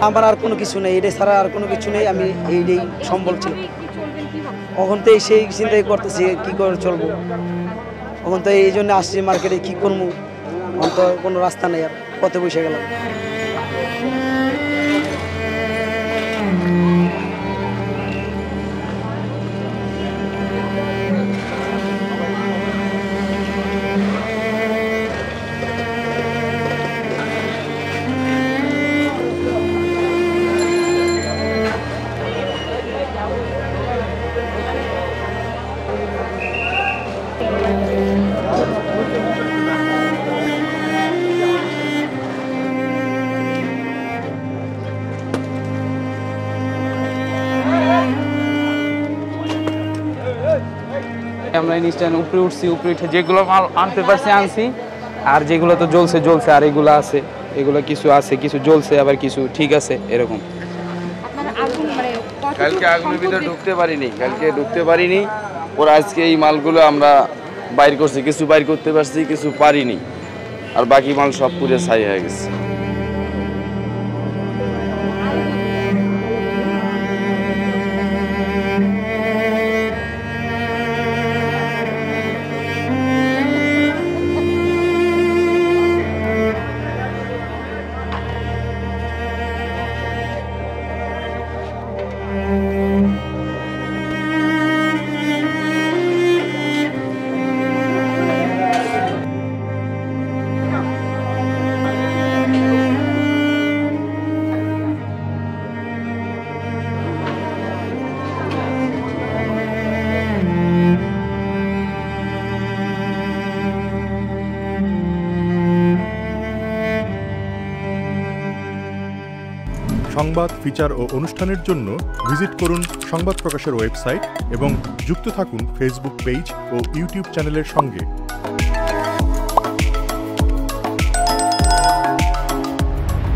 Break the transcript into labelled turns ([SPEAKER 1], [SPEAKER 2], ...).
[SPEAKER 1] আমার আর কোনো কিছু নেই, এটা ছাড়া আর কোনো কিছু নেই। আমি এইটাই সম্বল ছিল। এখন তো সেই চিন্তাই করতেছি কী করে চলবো। এখন তো এই জন্য আসছি মার্কেটে, কী করবো, এখন তো কোনো রাস্তা নেই, আর পথে বসে গেলাম।
[SPEAKER 2] আমরা ইনস্ট্যান্ট উপরে উঠছি, উপরে উঠে যেগুলো মাল আনতে পারছি আনছি, আর যেগুলো তো জ্বলছে জ্বলছে, আর এগুলো আছে, এগুলো কিছু আছে, কিছু জ্বলছে, আবার কিছু ঠিক আছে এরকম। কালকে আগুনের ভিতরে ঢুকতে পারিনি, ওরা আজকে এই মালগুলো আমরা বাইর করছি, কিছু বাইর করতে পারছি, কিছু পারিনি, আর বাকি মাল সব পুড়ে ছাই হয়ে গেছে।
[SPEAKER 3] সংবাদ, ফিচার ও অনুষ্ঠানের জন্য ভিজিট করুন সংবাদ প্রকাশের ওয়েবসাইট এবং যুক্ত থাকুন ফেসবুক পেজ ও ইউটিউব চ্যানেলের সঙ্গে।